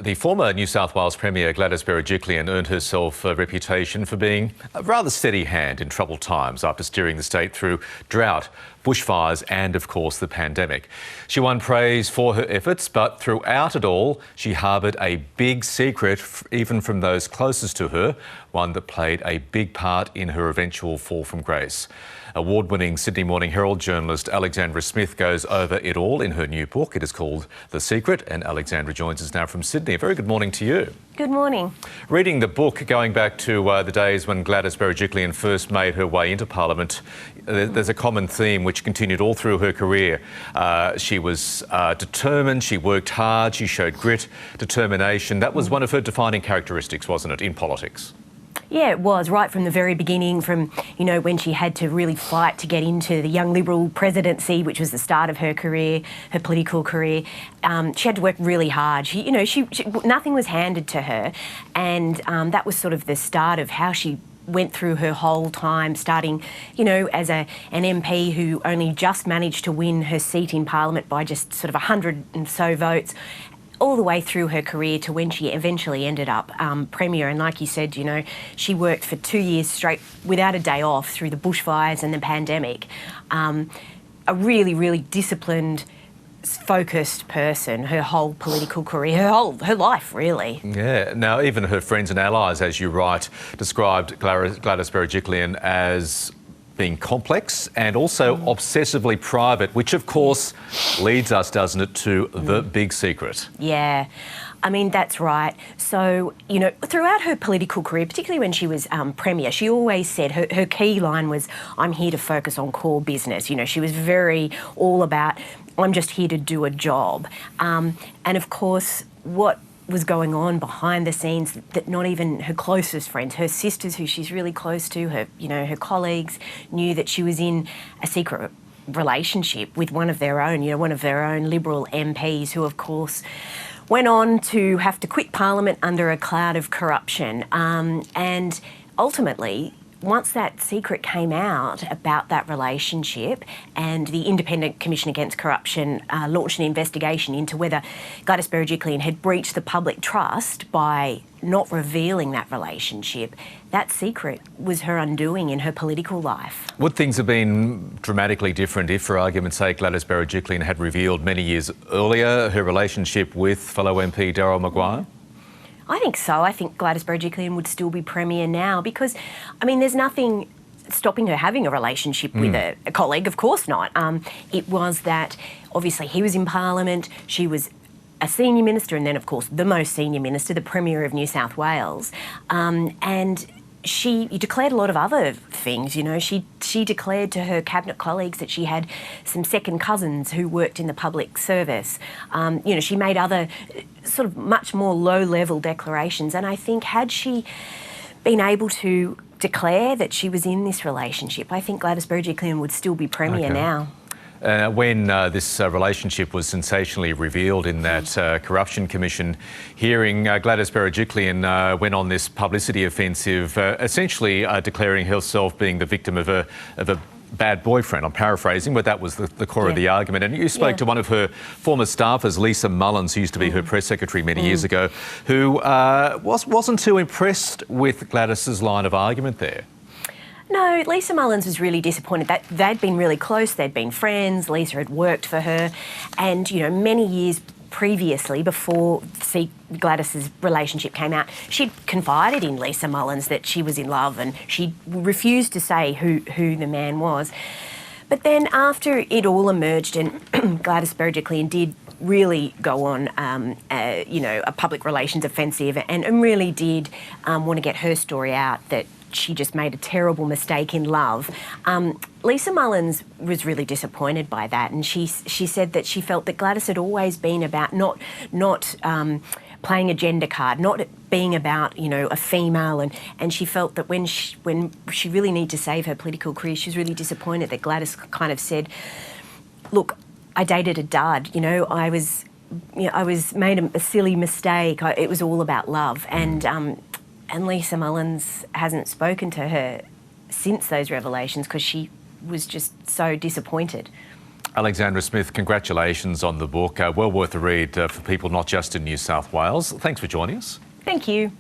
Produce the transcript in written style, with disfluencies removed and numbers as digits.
The former New South Wales Premier Gladys Berejiklian earned herself a reputation for being a rather steady hand in troubled times after steering the state through drought, bushfires and, of course, the pandemic. She won praise for her efforts, but throughout it all, she harboured a big secret, even from those closest to her, one that played a big part in her eventual fall from grace. Award-winning Sydney Morning Herald journalist Alexandra Smith goes over it all in her new book. It is called The Secret, and Alexandra joins us now from Sydney. A very good morning to you. Good morning. Reading the book, going back to the days when Gladys Berejiklian first made her way into Parliament, there's a common theme which continued all through her career. She was determined, she worked hard, she showed grit, determination. That was one of her defining characteristics, wasn't it, in politics? Yeah, it was, right from the very beginning, from, when she had to really fight to get into the Young Liberal presidency, which was the start of her career, her political career. She had to work really hard. Nothing was handed to her, and that was sort of the start of how she went through her whole time, starting, as an MP who only just managed to win her seat in Parliament by just sort of 100 and so votes, all the way through her career to when she eventually ended up Premier. And like you said, she worked for 2 years straight without a day off through the bushfires and the pandemic. A really, really disciplined, focused person, her whole political career, her life, really. Yeah. Now, even her friends and allies, as you write, described Gladys Berejiklian as being complex and also obsessively private, which of course leads us, doesn't it, to the big secret? Yeah, I mean, that's right. So, throughout her political career, particularly when she was Premier, she always said her key line was, "I'm here to focus on core business." She was very all about, "I'm just here to do a job." And of course, what was going on behind the scenes that not even her closest friends, her sisters who she's really close to, her colleagues, knew that she was in a secret relationship with one of their own Liberal MPs, who of course went on to have to quit Parliament under a cloud of corruption. And ultimately, once that secret came out about that relationship, and the Independent Commission Against Corruption launched an investigation into whether Gladys Berejiklian had breached the public trust by not revealing that relationship, that secret was her undoing in her political life. Would things have been dramatically different if, for argument's sake, Gladys Berejiklian had revealed many years earlier her relationship with fellow MP Daryl Maguire? I think so. I think Gladys Berejiklian would still be Premier now because, there's nothing stopping her having a relationship with a colleague, of course not. It was that, obviously, he was in Parliament, she was a senior minister, and then, of course, the most senior minister, the Premier of New South Wales. And she declared a lot of other things, She declared to her cabinet colleagues that she had some second cousins who worked in the public service. She made other sort of much more low-level declarations. And I think had she been able to declare that she was in this relationship, I think Gladys Berejiklian would still be Premier now. When this relationship was sensationally revealed in that Corruption Commission hearing, Gladys Berejiklian went on this publicity offensive, essentially declaring herself being the victim of a bad boyfriend. I'm paraphrasing, but that was the core of the argument. And you spoke to one of her former staffers, Lisa Mullins, who used to be her press secretary many years ago, who wasn't too impressed with Gladys's line of argument there. No, Lisa Mullins was really disappointed. That they'd been really close, they'd been friends, Lisa had worked for her, and, many years previously, before Gladys's relationship came out, she'd confided in Lisa Mullins that she was in love, and she refused to say who the man was. But then after it all emerged and Gladys Berejiklian did really go on, a public relations offensive and really did want to get her story out that she just made a terrible mistake in love. Lisa Mullins was really disappointed by that, and she said that she felt that Gladys had always been about not playing a gender card, not being about a female, and she felt that when she really needed to save her political career, she was really disappointed that Gladys kind of said, "Look, I dated a dud. I was made a silly mistake. It was all about love." And Lisa Mullins hasn't spoken to her since those revelations because she was just so disappointed. Alexandra Smith, congratulations on the book. Well worth a read for people not just in New South Wales. Thanks for joining us. Thank you.